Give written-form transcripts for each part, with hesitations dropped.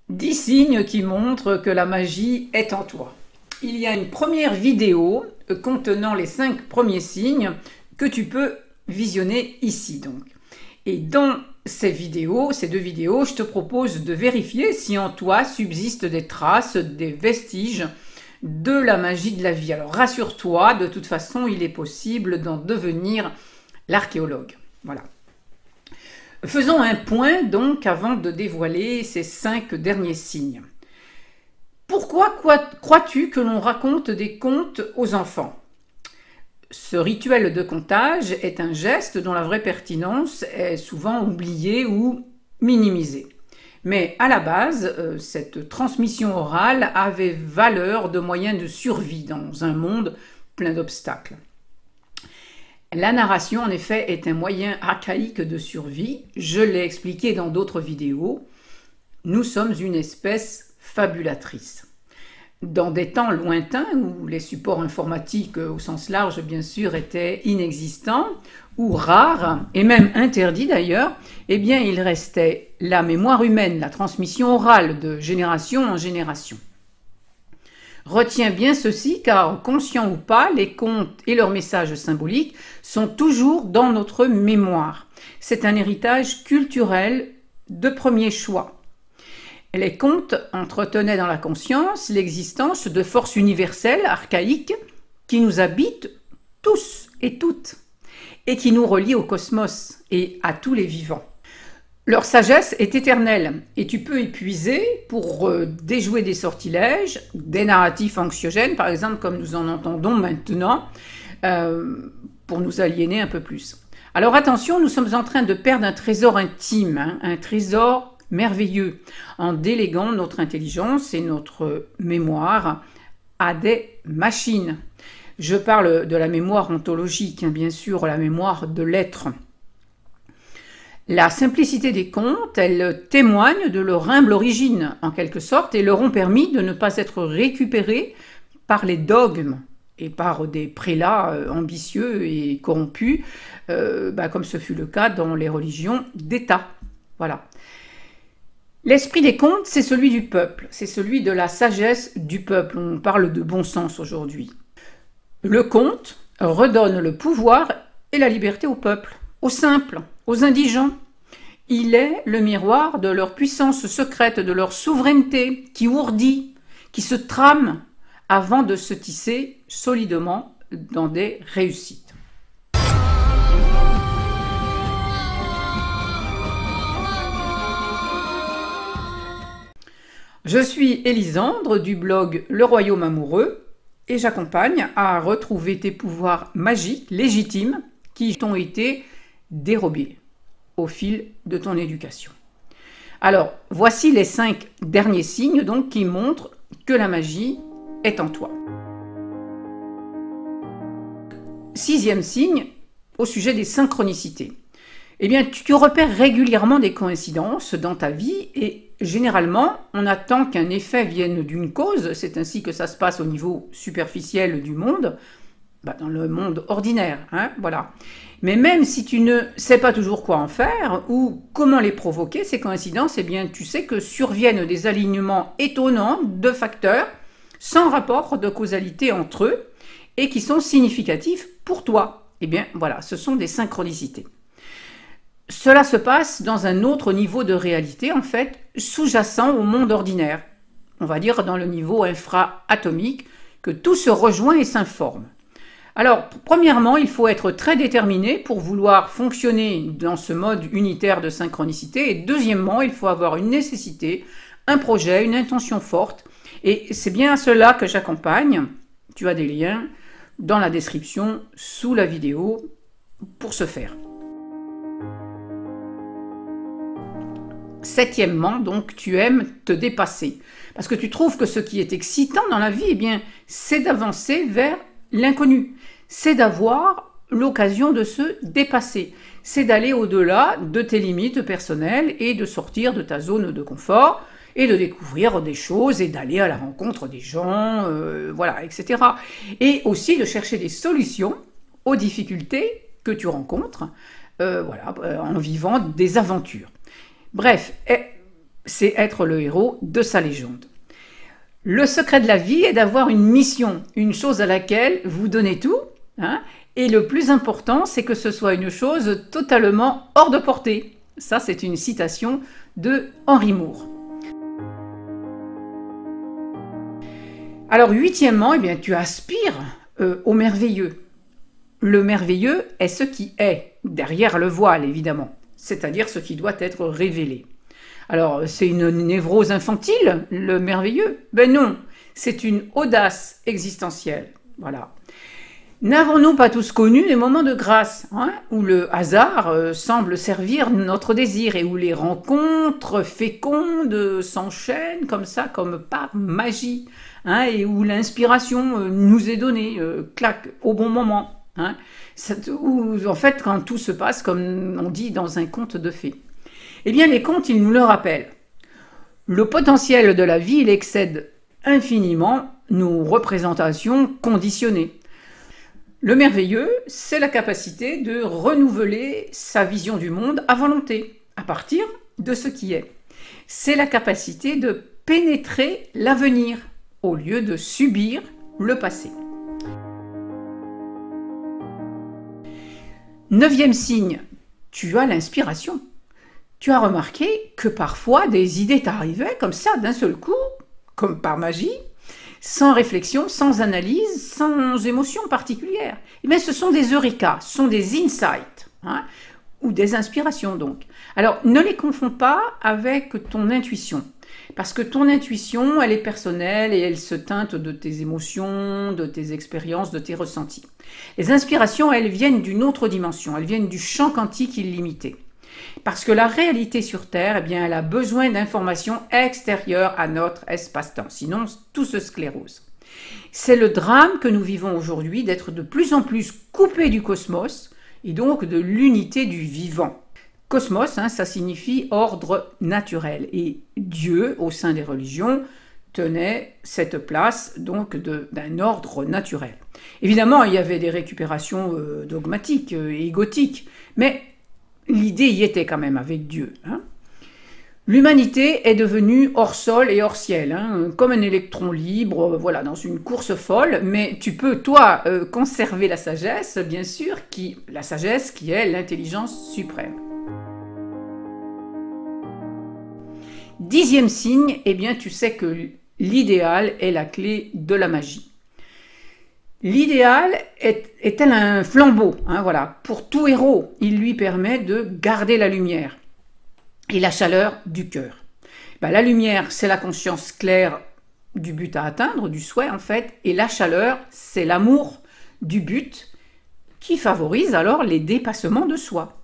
10 signes qui montrent que la magie est en toi. Il y a une première vidéo contenant les 5 premiers signes que tu peux visionner ici donc. Et dans ces deux vidéos, je te propose de vérifier si en toi subsistent des traces, des vestiges de la magie de la vie. Alors rassure-toi, de toute façon, il est possible d'en devenir l'archéologue. Voilà. Faisons un point donc avant de dévoiler ces 5 derniers signes. Pourquoi crois-tu que l'on raconte des contes aux enfants? Ce rituel de contage est un geste dont la vraie pertinence est souvent oubliée ou minimisée. Mais à la base, cette transmission orale avait valeur de moyen de survie dans un monde plein d'obstacles. La narration, en effet, est un moyen archaïque de survie. Je l'ai expliqué dans d'autres vidéos. Nous sommes une espèce fabulatrice. Dans des temps lointains, où les supports informatiques au sens large, bien sûr, étaient inexistants, ou rares, et même interdits d'ailleurs, eh bien, il restait la mémoire humaine, la transmission orale de génération en génération. Retiens bien ceci, car conscients ou pas, les contes et leurs messages symboliques sont toujours dans notre mémoire. C'est un héritage culturel de premier choix. Les contes entretenaient dans la conscience l'existence de forces universelles, archaïques, qui nous habitent tous et toutes, et qui nous relient au cosmos et à tous les vivants. Leur sagesse est éternelle et tu peux épuiser pour déjouer des sortilèges, des narratifs anxiogènes, par exemple, comme nous en entendons maintenant, pour nous aliéner un peu plus. Alors attention, nous sommes en train de perdre un trésor intime, un trésor merveilleux, en déléguant notre intelligence et notre mémoire à des machines. Je parle de la mémoire ontologique, bien sûr, la mémoire de l'être. La simplicité des contes, elle témoigne de leur humble origine, en quelque sorte, et leur ont permis de ne pas être récupérés par les dogmes et par des prélats ambitieux et corrompus, comme ce fut le cas dans les religions d'État. Voilà. L'esprit des contes, c'est celui du peuple, c'est celui de la sagesse du peuple. On parle de bon sens aujourd'hui. Le conte redonne le pouvoir et la liberté au peuple, aux simples, aux indigents. Il est le miroir de leur puissance secrète, de leur souveraineté qui ourdit, qui se trame avant de se tisser solidement dans des réussites. Je suis Élisandre du blog Le Royaume Amoureux et j'accompagne à retrouver tes pouvoirs magiques légitimes qui t'ont été dérobés au fil de ton éducation. Alors, voici les 5 derniers signes donc qui montrent que la magie est en toi. 6e signe, au sujet des synchronicités. Eh bien, tu repères régulièrement des coïncidences dans ta vie et généralement, on attend qu'un effet vienne d'une cause. C'est ainsi que ça se passe au niveau superficiel du monde, dans le monde ordinaire, voilà. Mais même si tu ne sais pas toujours quoi en faire ou comment les provoquer, ces coïncidences, eh bien, tu sais que surviennent des alignements étonnants de facteurs sans rapport de causalité entre eux et qui sont significatifs pour toi. Eh bien, voilà, ce sont des synchronicités. Cela se passe dans un autre niveau de réalité, en fait, sous-jacent au monde ordinaire. On va dire dans le niveau infra-atomique, que tout se rejoint et s'informe. Alors, premièrement, il faut être très déterminé pour vouloir fonctionner dans ce mode unitaire de synchronicité. Et deuxièmement, il faut avoir une nécessité, un projet, une intention forte. Et c'est bien à cela que j'accompagne. Tu as des liens dans la description sous la vidéo pour ce faire. 7e, donc, tu aimes te dépasser. Parce que tu trouves que ce qui est excitant dans la vie, eh bien, c'est d'avancer vers l'inconnu. C'est d'avoir l'occasion de se dépasser. C'est d'aller au-delà de tes limites personnelles et de sortir de ta zone de confort et de découvrir des choses et d'aller à la rencontre des gens, voilà, etc. Et aussi de chercher des solutions aux difficultés que tu rencontres, en vivant des aventures. Bref, c'est être le héros de sa légende. Le secret de la vie est d'avoir une mission, une chose à laquelle vous donnez tout, hein, et le plus important, c'est que ce soit une chose totalement hors de portée. Ça, c'est une citation de Henry Moore. Alors, huitièmement, eh bien, tu aspires au merveilleux. Le merveilleux est ce qui est, derrière le voile, évidemment, c'est-à-dire ce qui doit être révélé. Alors, c'est une névrose infantile, le merveilleux? Ben non, c'est une audace existentielle. Voilà. N'avons-nous pas tous connu des moments de grâce, hein, où le hasard semble servir notre désir et où les rencontres fécondes s'enchaînent comme ça, comme par magie, hein, et où l'inspiration nous est donnée, clac, au bon moment, hein, où, en fait, quand tout se passe comme on dit dans un conte de fées. Eh bien, les contes, ils nous le rappellent. Le potentiel de la vie, il excède infiniment nos représentations conditionnées. Le merveilleux, c'est la capacité de renouveler sa vision du monde à volonté, à partir de ce qui est. C'est la capacité de pénétrer l'avenir au lieu de subir le passé. Neuvième signe, tu as l'inspiration. Tu as remarqué que parfois des idées t'arrivaient comme ça d'un seul coup, comme par magie, sans réflexion, sans analyse, sans émotion particulière. Eh bien, ce sont des eureka, ce sont des insights, hein, ou des inspirations donc. Alors, ne les confonds pas avec ton intuition, parce que ton intuition, elle est personnelle et elle se teinte de tes émotions, de tes expériences, de tes ressentis. Les inspirations, elles viennent d'une autre dimension, elles viennent du champ quantique illimité. Parce que la réalité sur Terre, eh bien, elle a besoin d'informations extérieures à notre espace-temps, sinon tout se sclérose. C'est le drame que nous vivons aujourd'hui d'être de plus en plus coupés du cosmos et donc de l'unité du vivant. Cosmos, hein, ça signifie ordre naturel et Dieu, au sein des religions, tenait cette place donc d'un ordre naturel. Évidemment, il y avait des récupérations dogmatiques et gothiques, mais l'idée y était quand même avec Dieu. Hein. L'humanité est devenue hors sol et hors ciel, hein, comme un électron libre, voilà, dans une course folle, mais tu peux, toi, conserver la sagesse, bien sûr, la sagesse qui est l'intelligence suprême. Dixième signe, eh bien, tu sais que l'idéal est la clé de la magie. L'idéal est tel un flambeau, hein, voilà. Pour tout héros, il lui permet de garder la lumière et la chaleur du cœur. Ben, la lumière, c'est la conscience claire du but à atteindre, du souhait en fait, et la chaleur, c'est l'amour du but qui favorise alors les dépassements de soi.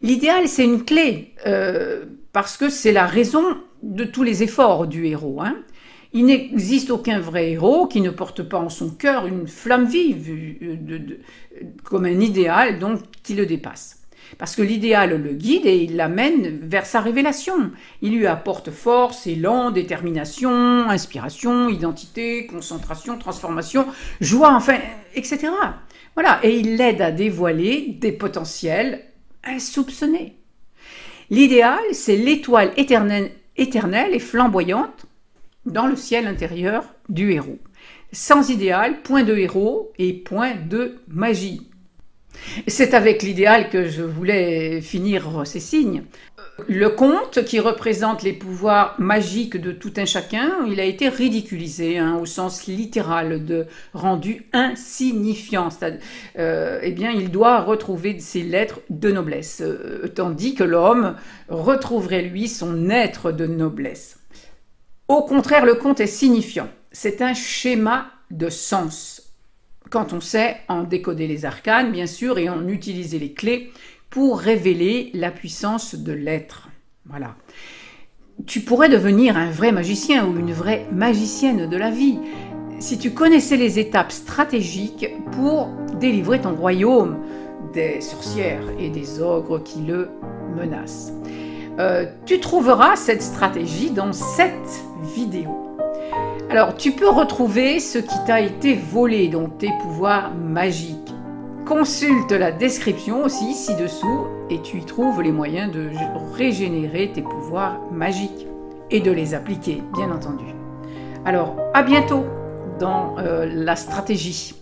L'idéal, c'est une clé, parce que c'est la raison de tous les efforts du héros, hein. Il n'existe aucun vrai héros qui ne porte pas en son cœur une flamme vive, comme un idéal donc, qui le dépasse. Parce que l'idéal le guide et il l'amène vers sa révélation. Il lui apporte force, élan, détermination, inspiration, identité, concentration, transformation, joie, enfin, etc. Voilà, et il l'aide à dévoiler des potentiels insoupçonnés. L'idéal, c'est l'étoile éternelle et flamboyante dans le ciel intérieur du héros. Sans idéal, point de héros et point de magie. C'est avec l'idéal que je voulais finir ces signes. Le conte, qui représente les pouvoirs magiques de tout un chacun, il a été ridiculisé, hein, au sens littéral de rendu insignifiant. Eh bien, il doit retrouver ses lettres de noblesse, tandis que l'homme retrouverait, lui, son être de noblesse. Au contraire, le conte est signifiant. C'est un schéma de sens. Quand on sait en décoder les arcanes, bien sûr, et en utiliser les clés pour révéler la puissance de l'être. Voilà. Tu pourrais devenir un vrai magicien ou une vraie magicienne de la vie si tu connaissais les étapes stratégiques pour délivrer ton royaume des sorcières et des ogres qui le menacent. Tu trouveras cette stratégie dans cette vidéo. Alors, tu peux retrouver ce qui t'a été volé, donc tes pouvoirs magiques. Consulte la description aussi ci-dessous et tu y trouves les moyens de régénérer tes pouvoirs magiques. et de les appliquer, bien entendu. Alors, à bientôt dans la stratégie.